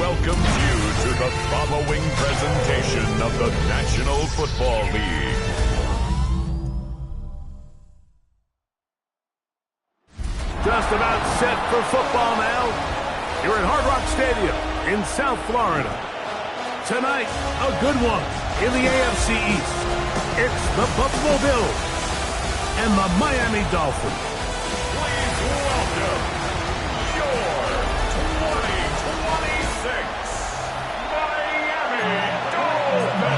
welcomes you to the following presentation of the National Football League. Just about set for football now. You're at Hard Rock Stadium in South Florida. Tonight, a good one in the AFC East. It's the Buffalo Bills and the Miami Dolphins. Please welcome your 2026 Miami Dolphins.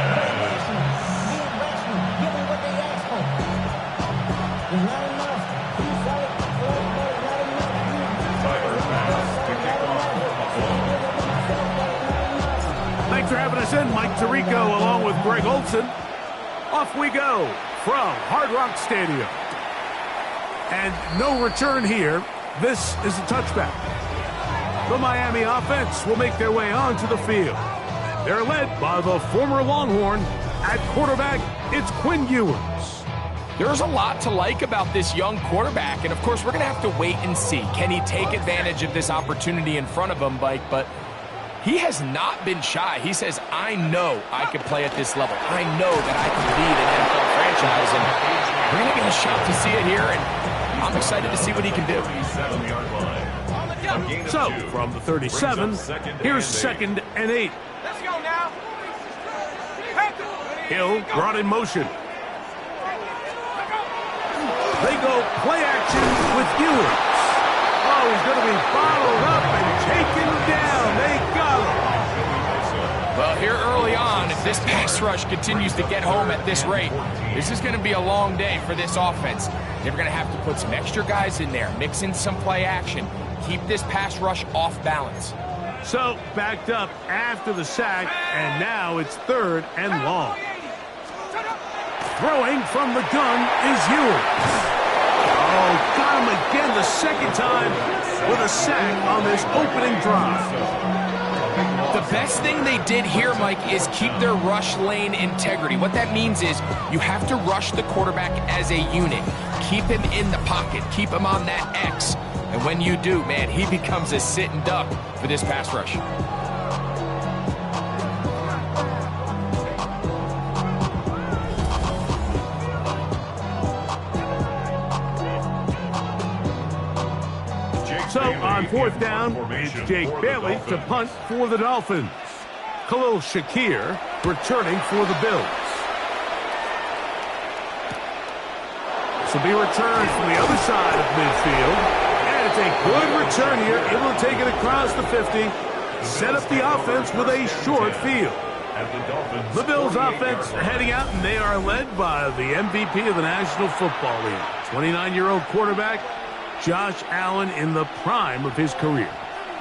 Thanks for having us in, Mike Tirico, along with Greg Olson. Off we go from Hard Rock Stadium. And no return here. This is a touchback. The Miami offense will make their way onto the field. They're led by the former Longhorn. At quarterback, it's Quinn Ewers. There's a lot to like about this young quarterback, and of course we're going to have to wait and see. Can he take advantage of this opportunity in front of him, Mike? But he has not been shy. He says, I know I can play at this level. I know that I can lead an NFL franchise, and we're going to get a shot to see it here, and I'm excited to see what he can do. So, from the 37, here's 2nd and 8. Let's go now. Hill brought in motion. They go play action with Ewers. Oh, he's going to be bottled up and taken down. They got him. Well, here early on, if this pass rush continues to get home at this rate, this is going to be a long day for this offense. They're going to have to put some extra guys in there, mix in some play action, keep this pass rush off balance. So, backed up after the sack, and now it's 3rd and long. Throwing from the gun is Ewers. Oh, got him again the second time with a sack on this opening drive. The best thing they did here, Mike, is keep their rush lane integrity. What that means is you have to rush the quarterback as a unit. Keep him in the pocket. Keep him on that X. And when you do, man, he becomes a sitting duck for this pass rush. So, on 4th down, it's Jake Bailey to punt for the Dolphins. Khalil Shakir returning for the Bills. This will be returned from the other side of midfield. And it's a good return here, able to take it across the 50, set up the offense with a short field. The Bills offense heading out, and they are led by the MVP of the National Football League, 29-year-old quarterback Josh Allen in the prime of his career.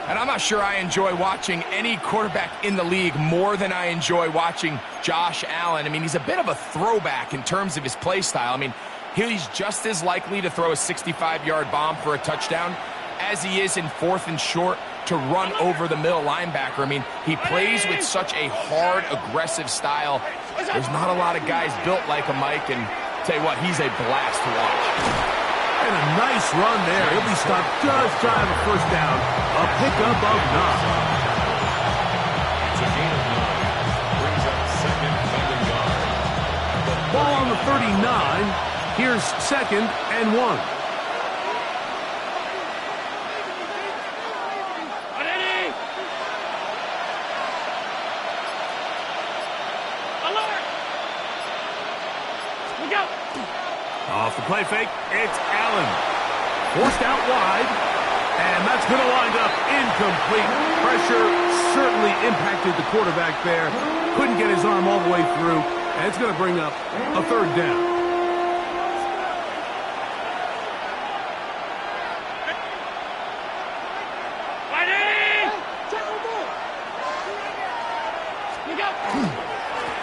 And I'm not sure I enjoy watching any quarterback in the league more than I enjoy watching Josh Allen. I mean, he's a bit of a throwback in terms of his play style. I mean, he's just as likely to throw a 65-yard bomb for a touchdown as he is in 4th and short to run over the middle linebacker. I mean, he plays with such a hard, aggressive style. There's not a lot of guys built like him, Mike, and tell you what, he's a blast to watch. And a nice run there. He'll be stopped just shy of a first down. A pickup of 9. It's a gain of 9. Brings up second and yard. Ball on the 39. Here's 2nd and 1. Off the play fake, it's Allen. Forced out wide, and that's going to wind up incomplete. Pressure certainly impacted the quarterback there. Couldn't get his arm all the way through, and it's going to bring up a 3rd down.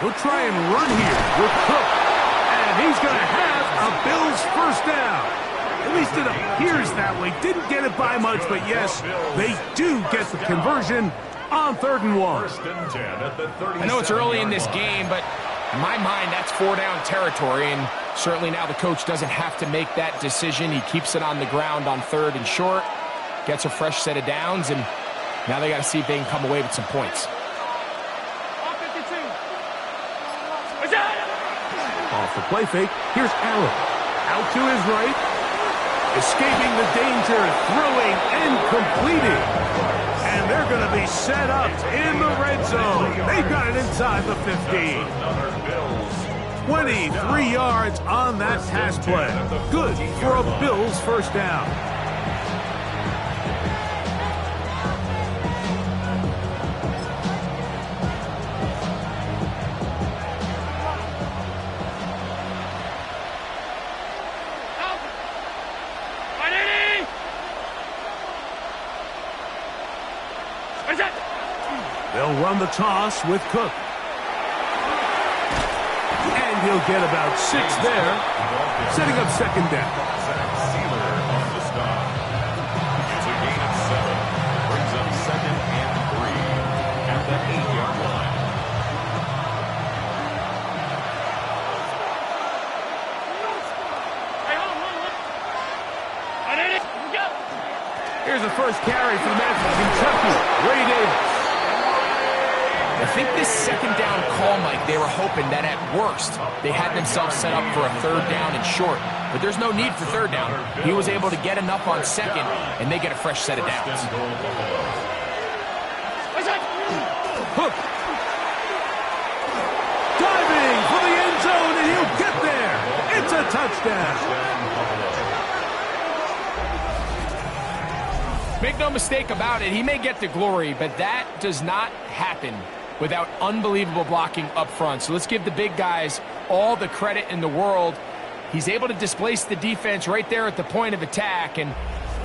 He'll try and run here with Cook, and he's going to have a Bills first down. At least it appears that way. Didn't get it by much, but yes, they do get the conversion on 3rd and 1. I know it's early in this game, but in my mind, that's 4-down territory, and certainly now the coach doesn't have to make that decision. He keeps it on the ground on 3rd and short, gets a fresh set of downs, and now they got to see if they can come away with some points. Off the play fake, here's Allen. Out to his right. Escaping the danger, throwing and completing. And they're going to be set up in the red zone. They've got it inside the 15. 23 yards on that pass play. Good for a Bills first down. They'll run the toss with Cook. And he'll get about 6 there, setting up 2nd down. On the stop. It's a gain of 7. Brings up 2nd and 3 at the 8-yard line. Here's the first carry for the man from Kentucky, Ray Davis. I think this 2nd down call, Mike, they were hoping that at worst they had themselves set up for a 3rd down and short. But there's no need for 3rd down. He was able to get enough on 2nd, and they get a fresh set of downs. Hook. Diving for the end zone, and he'll get there. It's a touchdown. Make no mistake about it, he may get the glory, but that does not happen without unbelievable blocking up front. So let's give the big guys all the credit in the world. He's able to displace the defense right there at the point of attack, and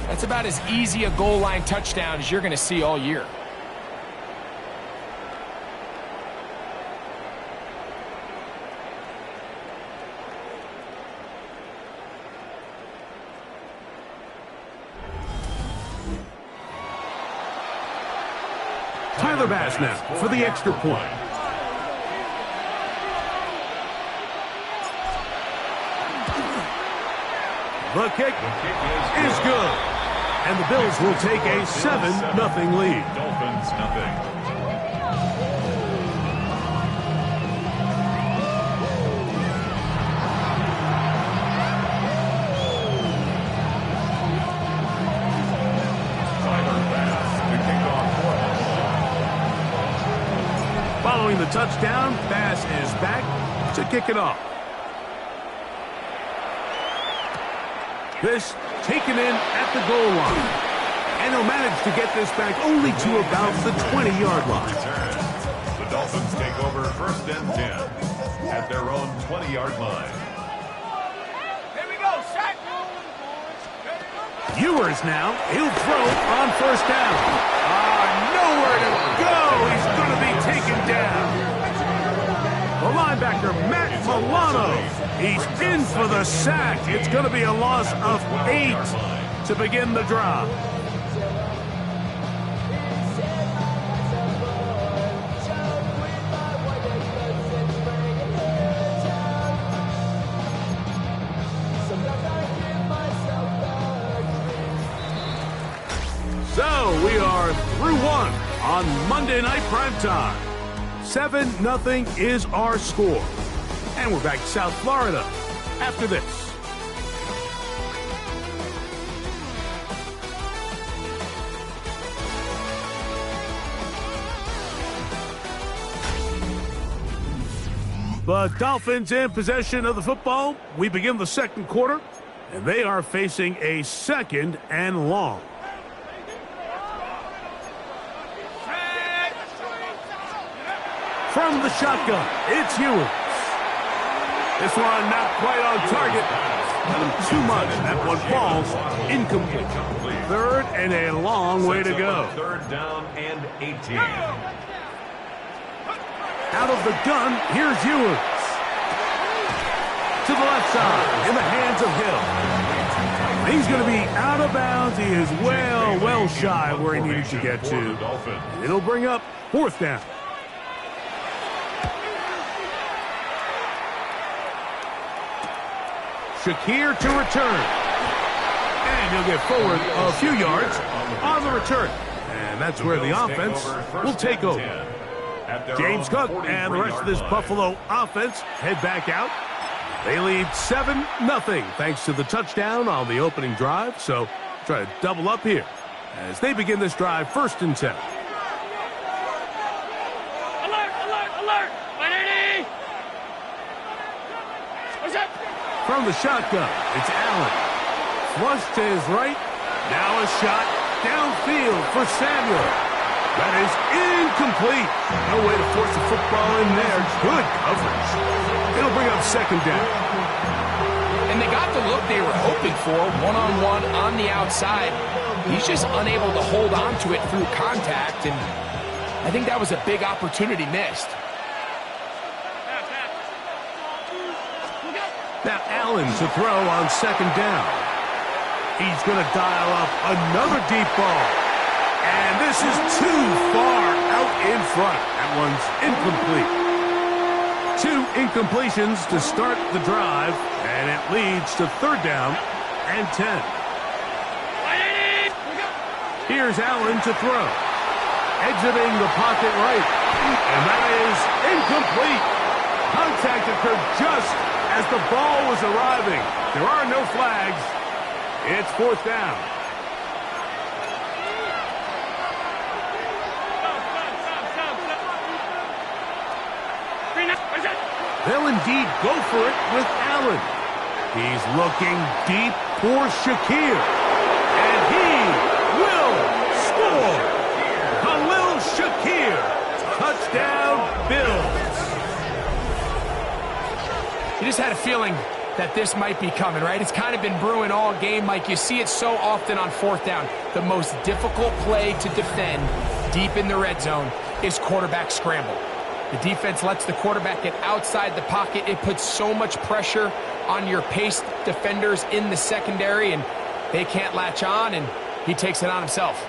that's about as easy a goal line touchdown as you're going to see all year. Tyler Bass now for the extra point. The kick is good. And the Bills will take a 7-0 lead. Dolphins, nothing. Following the touchdown, Bass is back to kick it off. This taken in at the goal line. And he'll manage to get this back only to about the 20-yard line. The Dolphins take over 1st and 10 at their own 20-yard line. Here we go, set. Ewers now. He'll throw on first down. Nowhere to go. He's going to be taken down. The linebacker, Matt Milano. He's in for the sack. It's going to be a loss of 8 to begin the drive. So we are through one on Monday Night Primetime. 7-0 is our score. And we're back to South Florida after this. The Dolphins in possession of the football. We begin the second quarter, and they are facing a 2nd and long. From the shotgun, it's Ewers. This one not quite on target. Too much. That one falls incomplete. 3rd and a long way to go. 3rd down and 18. Out of the gun, here's Ewers. To the left side, in the hands of Hill. He's going to be out of bounds. He is well shy of where he needed to get to. It'll bring up 4th down. Shakir to return. And he'll get forward a few yards on the return. And that's where the offense will take over. James Cook and the rest of this Buffalo offense head back out. They lead 7-0 thanks to the touchdown on the opening drive. So try to double up here as they begin this drive 1st and 10. Alert! From the shotgun, it's Allen. Flush to his right. Now a shot downfield for Samuel. That is incomplete. No way to force the football in there. Good coverage. It'll bring up 2nd down. And they got the look they were hoping for, one-on-one on the outside. He's just unable to hold on to it through contact, and I think that was a big opportunity missed. Now Allen to throw on 2nd down. He's going to dial up another deep ball. And this is too far out in front. That one's incomplete. 2 incompletions to start the drive, and it leads to 3rd down and 10. Here's Allen to throw. Exiting the pocket right. And that is incomplete. Contact occurred just as the ball was arriving. There are no flags. It's 4th down. They'll indeed go for it with Allen. He's looking deep for Shakir. And he will score. Khalil Shakir. Touchdown, Bills. You just had a feeling that this might be coming, right? It's kind of been brewing all game, Mike. You see it so often on 4th down. The most difficult play to defend deep in the red zone is quarterback scramble. The defense lets the quarterback get outside the pocket. It puts so much pressure on your paced defenders in the secondary, and they can't latch on, and he takes it on himself.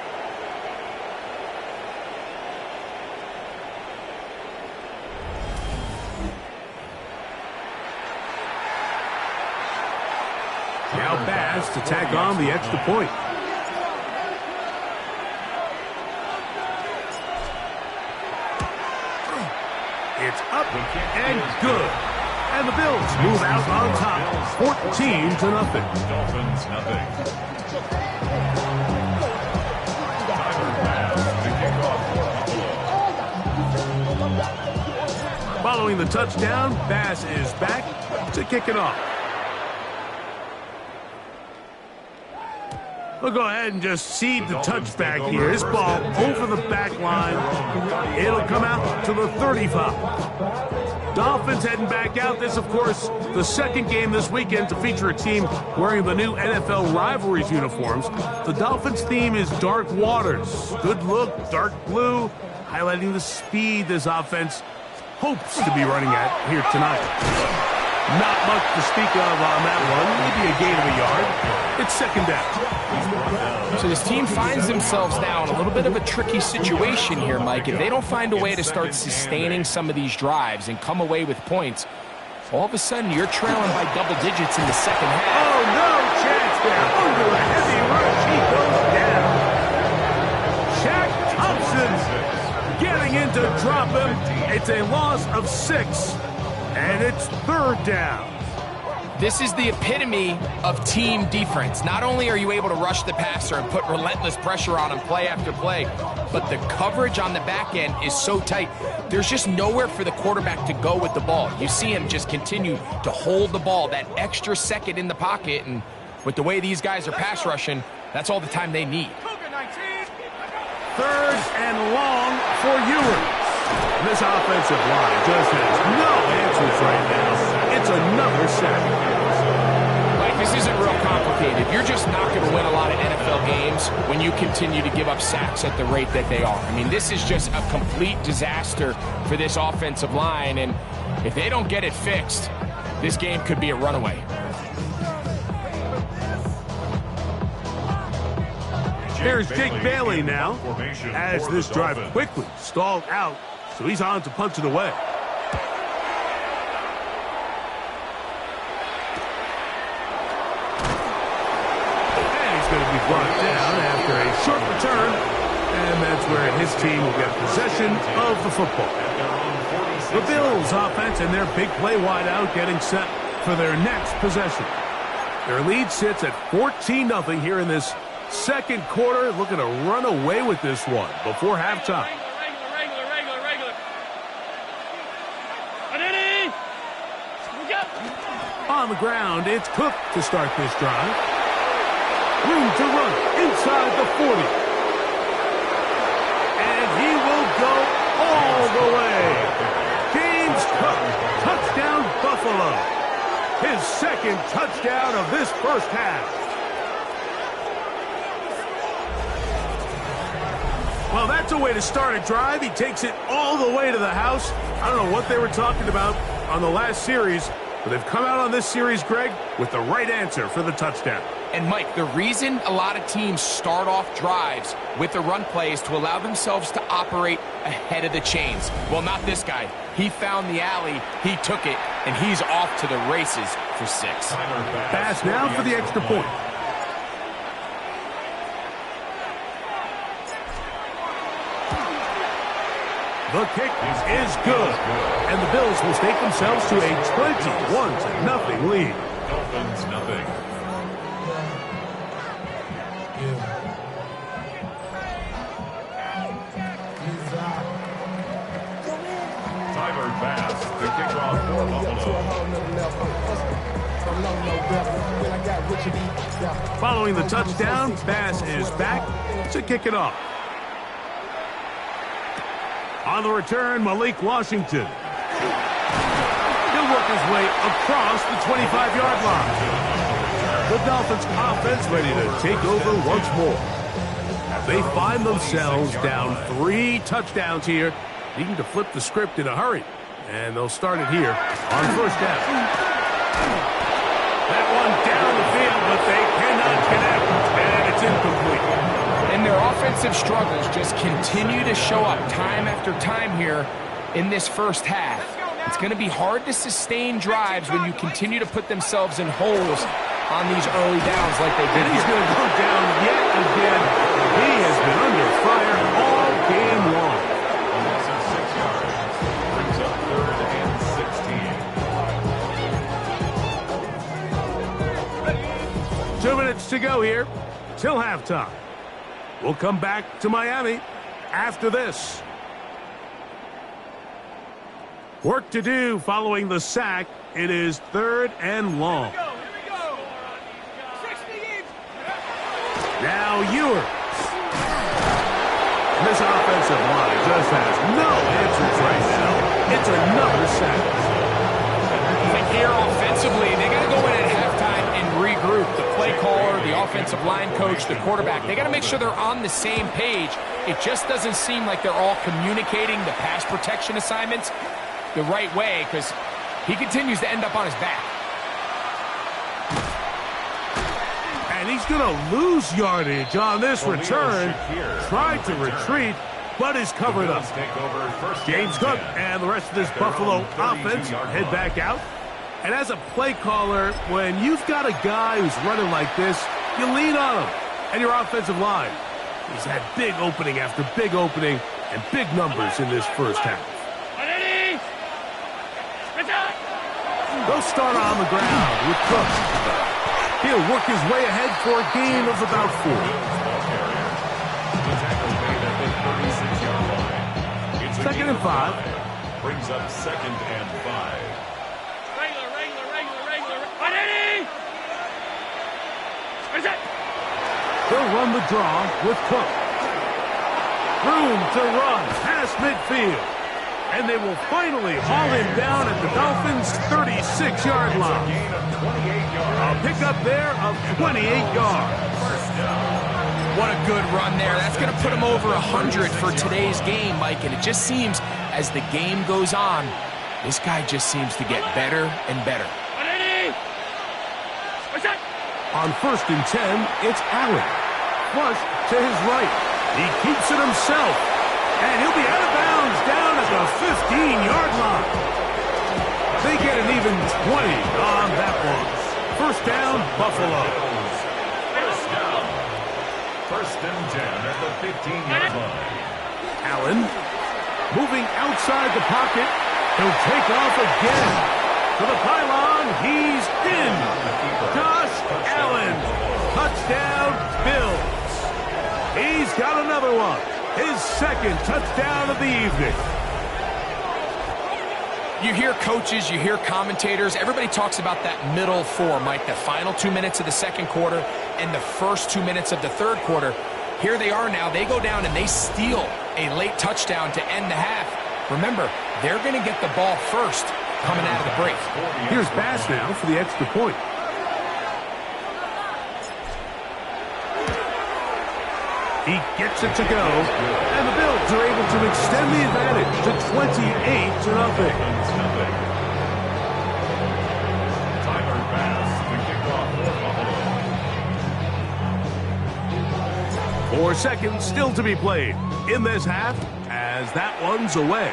Now Bass to tack on the extra point. It's up and good. And the Bills move out on top, 14-0. Dolphins, nothing. Following the touchdown, Bass is back to kick it off. We'll go ahead and just cede the touchback here. This ball over the back line. It'll come out to the 35. Dolphins heading back out. This, of course, the second game this weekend to feature a team wearing the new NFL Rivalries uniforms. The Dolphins theme is dark waters. Good look, dark blue, highlighting the speed this offense hopes to be running at here tonight. Not much to speak of on that one. Maybe a gain of a yard. It's second down. So this team finds themselves now in a little bit of a tricky situation here, Mike. If they don't find a way to start sustaining some of these drives and come away with points, all of a sudden you're trailing by double digits in the second half. Oh, no chance there. Under a heavy rush, he goes down. Shaq Thompson getting in to drop him. It's a loss of 6. And it's third down. This is the epitome of team defense. Not only are you able to rush the passer and put relentless pressure on him play after play, but the coverage on the back end is so tight. There's just nowhere for the quarterback to go with the ball. You see him just continue to hold the ball that extra second in the pocket, and with the way these guys are pass rushing, that's all the time they need. Third and long for Ewers. This offensive line just has no answers right now. It's another sack. Mike, this isn't real complicated. You're just not going to win a lot of NFL games when you continue to give up sacks at the rate that they are. I mean, this is just a complete disaster for this offensive line, and if they don't get it fixed, this game could be a runaway. Here's Jake Bailey now, as this drive quickly stalled out, so he's on to punch it away. And he's going to be brought down after a short return, and that's where his team will get possession of the football. The Bills offense and their big play wideout getting set for their next possession. Their lead sits at 14-0 here in this second quarter. Looking to run away with this one before halftime. Regular. On the ground, it's Cook to start this drive. Room to run inside the 40. And he will go all the way. James Cook, touchdown Buffalo. His second touchdown of this first half. Well, that's a way to start a drive. He takes it all the way to the house. I don't know what they were talking about on the last series, but they've come out on this series, Greg, with the right answer for the touchdown. And, Mike, the reason a lot of teams start off drives with the run play is to allow themselves to operate ahead of the chains. Well, not this guy. He found the alley, he took it, and he's off to the races for 6. Pass now for the extra point. The kick is good, and the Bills will stake themselves to a 21-0 lead. Dolphins, nothing. Tyler Bass, the kickoff for Buffalo. Following the touchdown, Bass is back to kick it off. On the return, Malik Washington. He'll work his way across the 25-yard line. The Dolphins offense ready to take over once more. They find themselves down 3 touchdowns here, needing to flip the script in a hurry. And they'll start it here on first down. That one down the field, but they cannot connect, and it's incomplete. And their offensive struggles just continue to show up time after time here in this first half. It's going to be hard to sustain drives when you continue to put themselves in holes on these early downs like they did. And he's going to go down yet again. He has been under fire all game long. A loss of 6 yards. Brings up 3rd and 16. 2 minutes to go here till halftime. We'll come back to Miami after this. Work to do following the sack. It is 3rd and long. Now Ewers. This offensive line just has no answers right now. It's another sack. I think here offensively, they got to go in at halftime and regroup. The play caller, the offensive line coach, the quarterback, they got to make sure they're on the same page. It just doesn't seem like they're all communicating the pass protection assignments the right way because he continues to end up on his back. And he's going to lose yardage on this return. Tried to retreat, but is covered up. James Cook and the rest of this Buffalo offense head back out. And as a play caller, when you've got a guy who's running like this, you lean on him. And your offensive line, he's had big opening after big opening and big numbers in this first half. They'll start on the ground with Cook. He'll work his way ahead for a gain of about 4. Second and 5. Brings up second and 5. They'll run the draw with Cook. Room to run past midfield. And they will finally haul him down at the Dolphins' 36-yard line. A pickup there of 28 yards. What a good run there. That's going to put him over 100 for today's game, Mike. And it just seems as the game goes on, this guy just seems to get better and better. On 1st and 10, it's Allen. Flush to his right. He keeps it himself. And he'll be out of bounds down at the 15-yard line. They get an even 20 on that one. First down, Buffalo. First and 10 at the 15-yard line. Allen moving outside the pocket. He'll take off again. To the pylon, he's in. Josh Allen. Touchdown, Bills. He's got another one. His second touchdown of the evening. You hear coaches, you hear commentators, everybody talks about that middle 4, Mike, the final 2 minutes of the second quarter and the first 2 minutes of the third quarter. Here they are now. They go down and they steal a late touchdown to end the half. Remember, they're going to get the ball first coming out of the break. Here's Bass now for the extra point. He gets it to go, and the Bills are able to extend the advantage to 28-0. Tyler Bass, the kickoff for Buffalo. 4 seconds still to be played in this half as that one's away.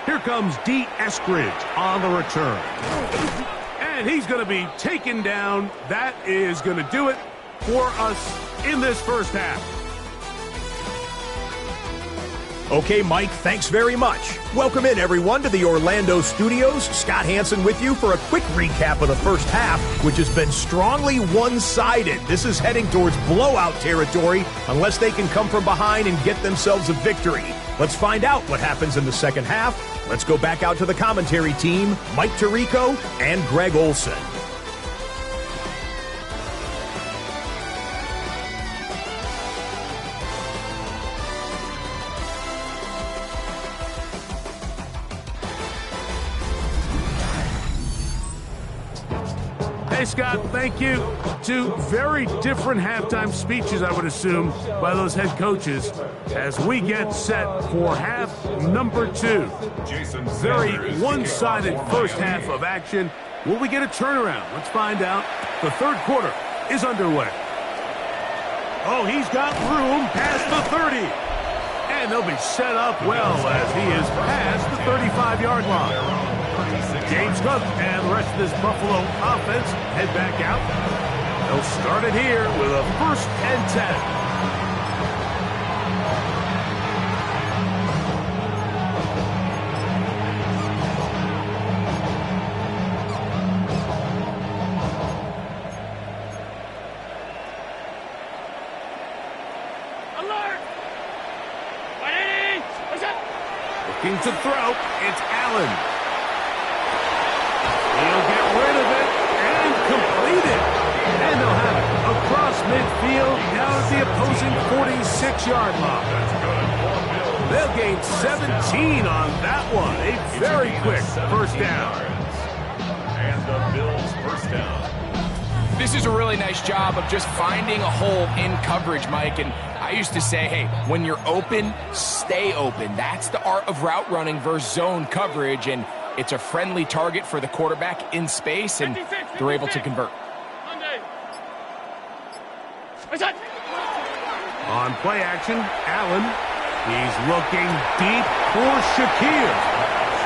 Here comes D. Eskridge on the return. And he's going to be taken down. That is going to do it for us in this first half. Okay, Mike, thanks very much. Welcome in, everyone, to the Orlando studios. Scott Hansen with you for a quick recap of the first half, which has been strongly one-sided. This is heading towards blowout territory unless they can come from behind and get themselves a victory. Let's find out what happens in the second half. Let's go back out to the commentary team, Mike Tirico and Greg Olson. Hey, Scott, thank you. 2 very different halftime speeches, I would assume, by those head coaches as we get set for half number 2. Very one-sided first half of action. Will we get a turnaround? Let's find out. The third quarter is underway. Oh, he's got room past the 30. And they'll be set up well as he is past the 35-yard line. James Cook and the rest of this Buffalo offense head back out. They'll start it here with a 1st and 10. Alert! 180! What's up? Looking to throw, it's Allen. He'll get rid of it and complete it. And they'll have it across midfield, down at the opposing 46-yard line. They'll gain 17 on that one. A very quick first down. And the Bills first down. This is a really nice job of just finding a hole in coverage, Mike. And I used to say, hey, when you're open, stay open. That's the art of route running versus zone coverage. And it's a friendly target for the quarterback in space, and they're able to convert. On play action, Allen. He's looking deep for Shakir.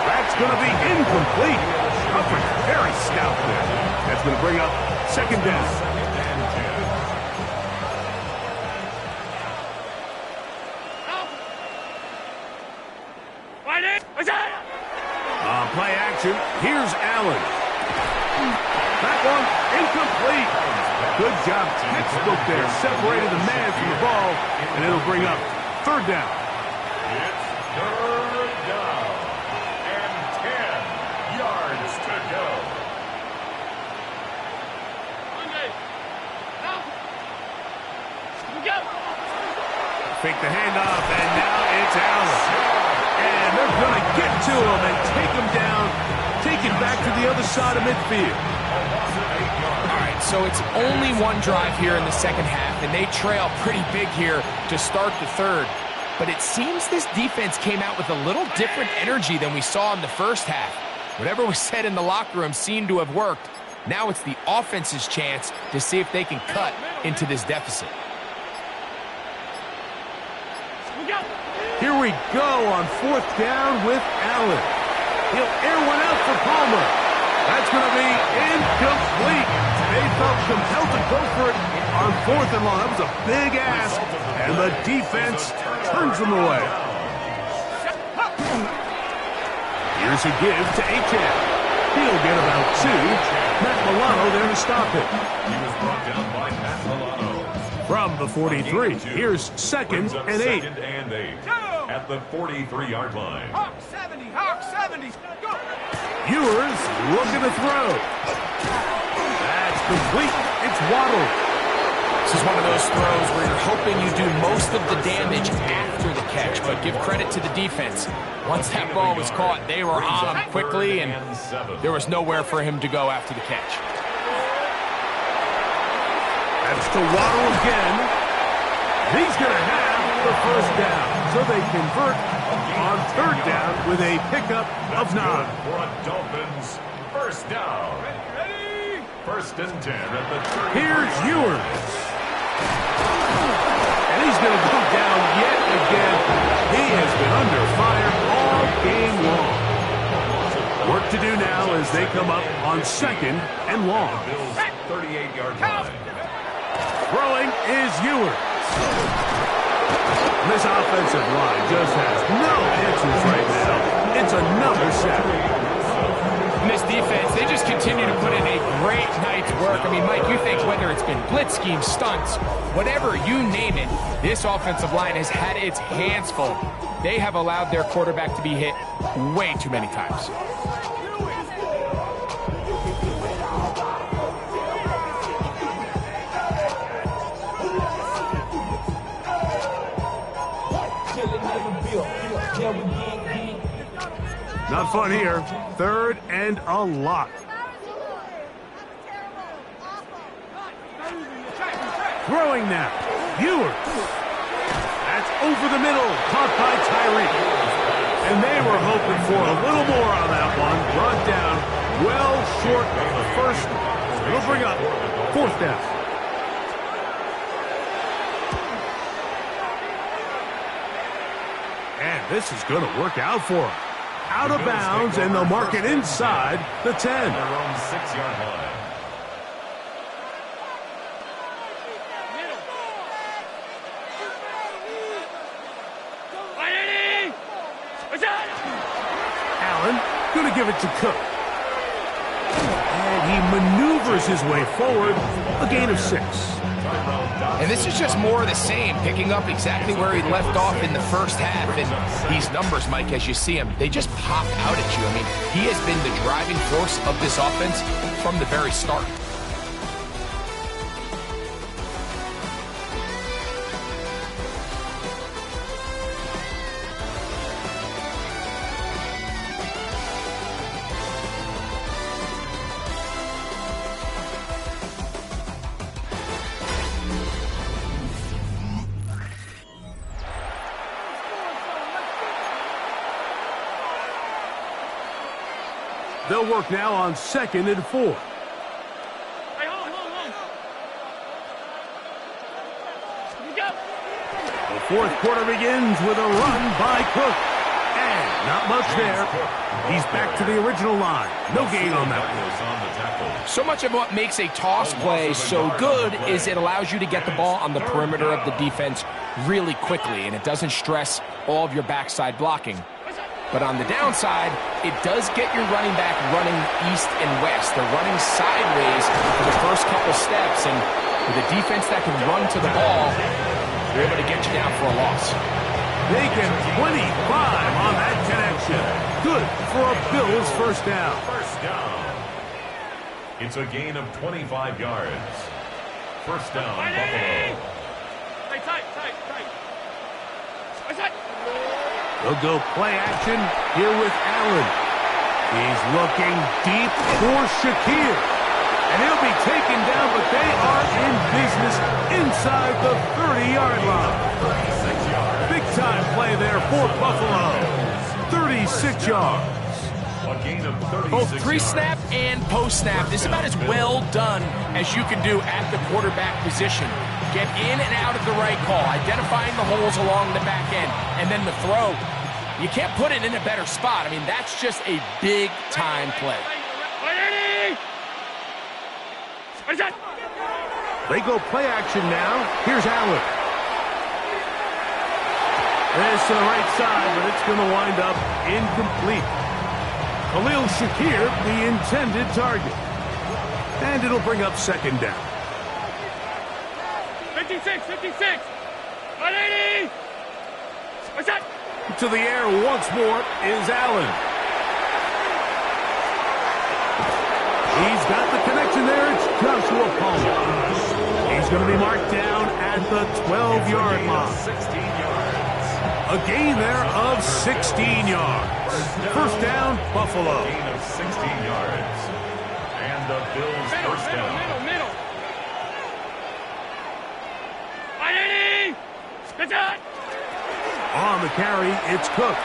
That's going to be incomplete. Coverage very stout there. That's going to bring up second down. On play action, here's Allen. That one incomplete. Good job, textbook there. Separated the man from the ball, and it'll bring up third down. It's third down and 10 yards to go. Fake the handoff, and now it's Allen. And they're going to get to him and take him down, take it back to the other side of midfield. All right, so it's only one drive here in the second half, and they trail pretty big here to start the third. But it seems this defense came out with a little different energy than we saw in the first half. Whatever was said in the locker room seemed to have worked. Now it's the offense's chance to see if they can cut into this deficit. Here we go on fourth down with Allen. He'll air one out for Palmer. That's going to be incomplete. They felt compelled to go for it on fourth and long. That was a big ask, and the defense turns them away. Here's a give to Achane. He'll get about two. Matt Milano there to stop it. He was brought down by Matt Milano. From the 43, here's second and 8. Second and 8 at the 43-yard line. Hawk 70, Hawk 70. Go. Ewers looking to throw. That's complete. It's Waddle. This is one of those throws where you're hoping you do most of the damage after the catch, but give credit to the defense. Once that ball was caught, they were on him quickly, and there was nowhere for him to go after the catch. That's to Waddle again. He's going to have the first down. So they convert on third down with a pickup of 9. For a Dolphins first down. Ready? First and 10 at the 30. Here's Ewers. And he's going to go down yet again. He has been under fire all game long. Work to do now as they come up on second and long. Bills 38-yard line. Throwing is Ewers. This offensive line just has no answers right now. It's another sack. And this defense, they just continue to put in a great night's work. I mean, Mike, you think whether it's been blitz schemes, stunts, whatever you name it, this offensive line has had its hands full. They have allowed their quarterback to be hit way too many times. Not fun here. Third and a lot. Throwing now. Ewers. That's over the middle. Caught by Tyreek. And they were hoping for a little more on that one. Brought down well short of the first. It'll bring up fourth down. And this is going to work out for them. Out of bounds, and they'll mark it inside the 10. Their own 6-yard line. Allen going to give it to Cook. And he maneuvers his way forward, a gain of 6. And this is just more of the same, picking up exactly where he left off in the first half. And these numbers, Mike, as you see them, they just pop out at you. I mean, he has been the driving force of this offense from the very start. They'll work now on 2nd and 4. Hey, hold. Here we go. The fourth quarter begins with a run by Cook. And not much there. He's back to the original line. No gain on that one. So much of what makes a toss play so good is it allows you to get the ball on the perimeter of the defense really quickly, and it doesn't stress all of your backside blocking. But on the downside, it does get your running back running east and west. They're running sideways for the first couple steps, and with a defense that can run to the ball, they're able to get you down for a loss. They get 25 on that connection. Good for a Bills first down. First down. It's a gain of 25 yards. First down, Buffalo. Hey, tight. They'll go play action here with Allen. He's looking deep for Shakir. And he'll be taken down, but they are in business inside the 30-yard line. 36 yards. Big-time play there for Buffalo. 36 yards. A gain of 36 Both yards. pre-snap and post-snap, this is about as well done as you can do at the quarterback position. Get in and out of the right call, identifying the holes along the back end, and then the throw. You can't put it in a better spot. I mean, that's just a big-time play. They go play action now. Here's Allen. This to the right side, but it's going to wind up incomplete. Khalil Shakir, the intended target. And it'll bring up 2nd down. 56. 180. What's that? To the air once more is Allen. He's got the connection there. It's Joshua Palmer. He's going to be marked down at the 12-yard line. 16 yards. A gain there of 16 yards. First down, Buffalo. Gain of 16 yards. And the Bills first down. Middle. 180. What's that? On the carry, it's Cook.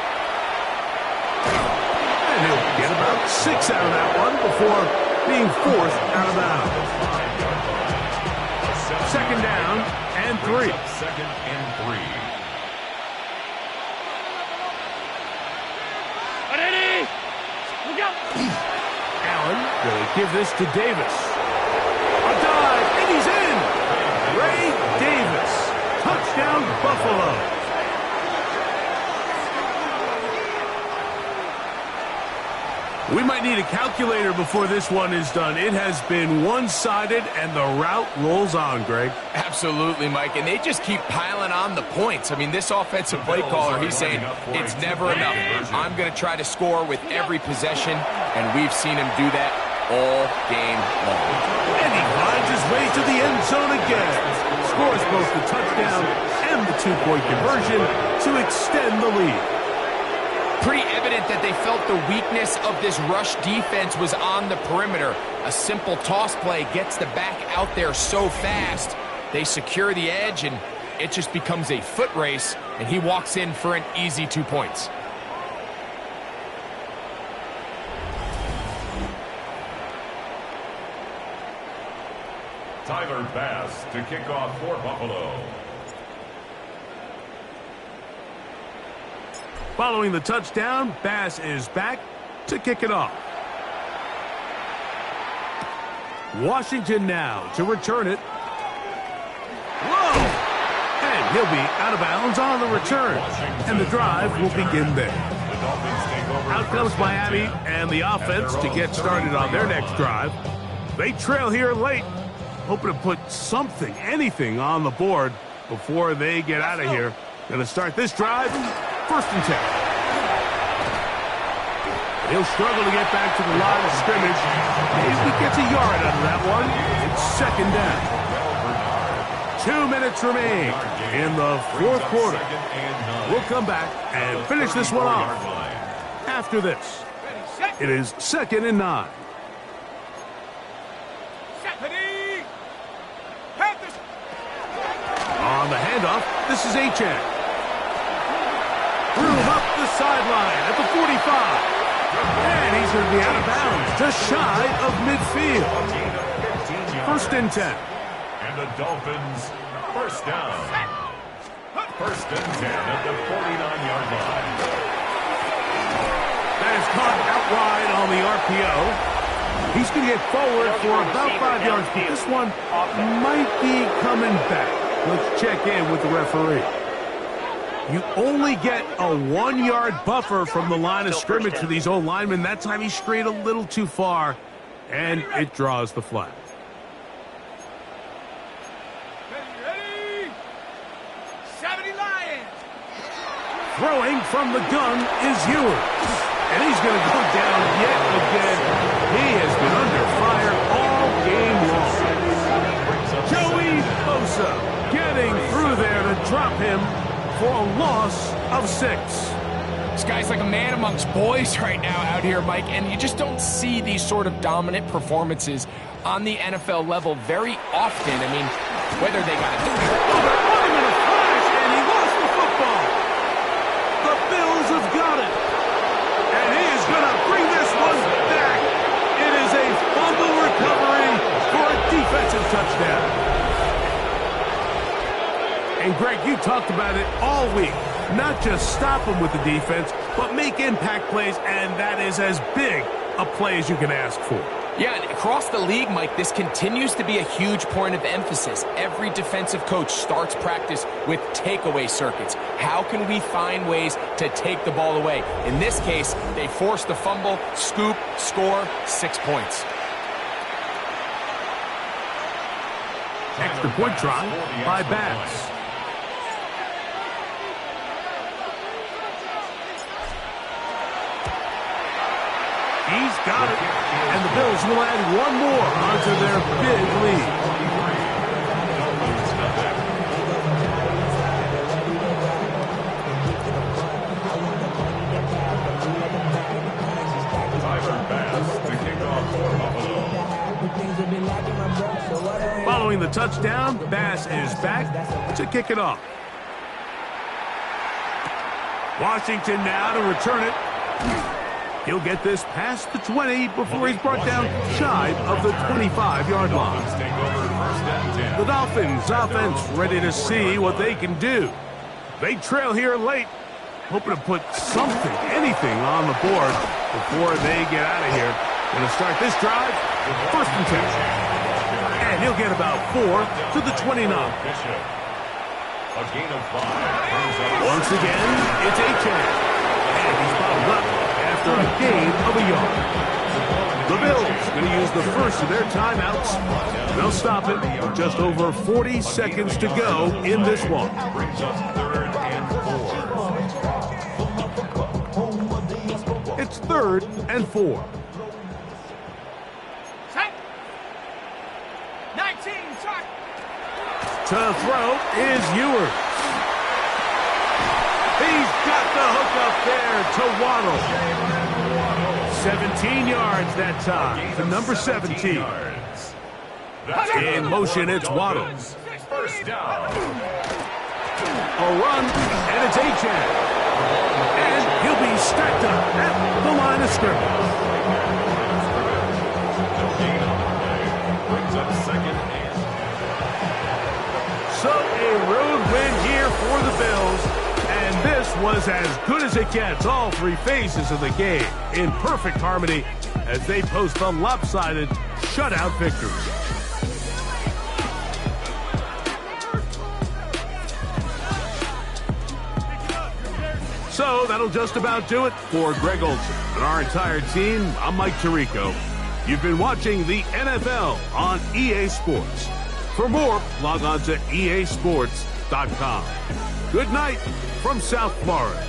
And he'll get about 6 out of that one before being forced out of bounds. 2nd down and 3. 2nd and 3. 180. Look out. Allen going to give this to Davis. A dive, and he's in. Ray Davis. Touchdown, Buffalo. We might need a calculator before this one is done. It has been one-sided, and the route rolls on, Greg. Absolutely, Mike, and they just keep piling on the points. I mean, this offensive play caller, he's saying it's never enough. I'm going to try to score with every possession, and we've seen him do that all game long. And he finds his way to the end zone again. Scores both the touchdown and the 2-point conversion to extend the lead. Pretty evident that they felt the weakness of this rush defense was on the perimeter. A simple toss play gets the back out there so fast. They secure the edge, and it just becomes a foot race, and he walks in for an easy 2 points. Tyler Bass to kick off for Buffalo. Following the touchdown, Bass is back to kick it off. Washington now to return it. Whoa! And he'll be out of bounds on the return. And the drive will begin there. Out comes Miami and the offense to get started on their next drive. They trail here late, hoping to put something, anything on the board before they get out of here. Going to start this drive, 1st and 10. He'll struggle to get back to the line of scrimmage. Maybe gets a yard out of that one. It's 2nd down. 2 minutes remain in the 4th quarter. We'll come back and finish this one off after this. It is 2nd and 9. On the handoff, this is Achane. Threw up the sideline at the 45. And he's pressure to be out of bounds, just shy of midfield. A gain of 15 yards. 1st and 10. And the Dolphins, first down. 1st and 10 at the 49-yard line. That is caught out wide on the RPO. He's going to get forward for about 5 yards, but this one might be coming back. Let's check in with the referee. You only get a 1-yard buffer from the line of scrimmage to these old linemen. That time he strayed a little too far, and it draws the flag. Ready? 70 Lions. Throwing from the gun is Ewers, and he's going to go down yet again. He has been under fire all game long. Joey Bosa getting through there to drop him for a loss of 6. This guy's like a man amongst boys right now out here, Mike, and you just don't see these sort of dominant performances on the NFL level very often. I mean, whether they got it. Oh, they're on him in a flash, and he lost the football. The Bills have got it, and he is going to bring this one back. It is a fumble recovery for a defensive touchdown. And Greg, you talked about it all week. Not just stop them with the defense, but make impact plays, and that is as big a play as you can ask for. Yeah, and across the league, Mike, this continues to be a huge point of emphasis. Every defensive coach starts practice with takeaway circuits. How can we find ways to take the ball away? In this case, they forced the fumble, scoop, score, 6 points. Extra point try by Bass. He's got it, and the Bills will add one more onto their big lead. Following the touchdown, Bass is back to kick it off. Washington now to return it. He'll get this past the 20 before he's brought down shy of the 25-yard line. The Dolphins offense ready to see what they can do. They trail here late, hoping to put something, anything on the board before they get out of here. Going to start this drive with 1st and 10. And he'll get about 4 to the 29. Once again, it's Achane. And he's bottled up after a gain of a yard. The Bills going to use the first of their timeouts. They'll stop it with just over 40 seconds to go in this one. It's 3rd and 4. Set. 19, start. To throw is Ewers. He's got the hook up there to Waddle. 17 yards that time to number 17. In motion, it's Waddle. First down. A run, and it's Achane. And he'll be stacked up at the line of scrimmage. Brings up 2nd and. So a road win here for the Bills. And this was as good as it gets. All 3 phases of the game in perfect harmony as they post a lopsided shutout victory. So that'll just about do it for Greg Olsen and our entire team. I'm Mike Tirico. You've been watching the NFL on EA Sports. For more, log on to easports.com. Good night from South Florida.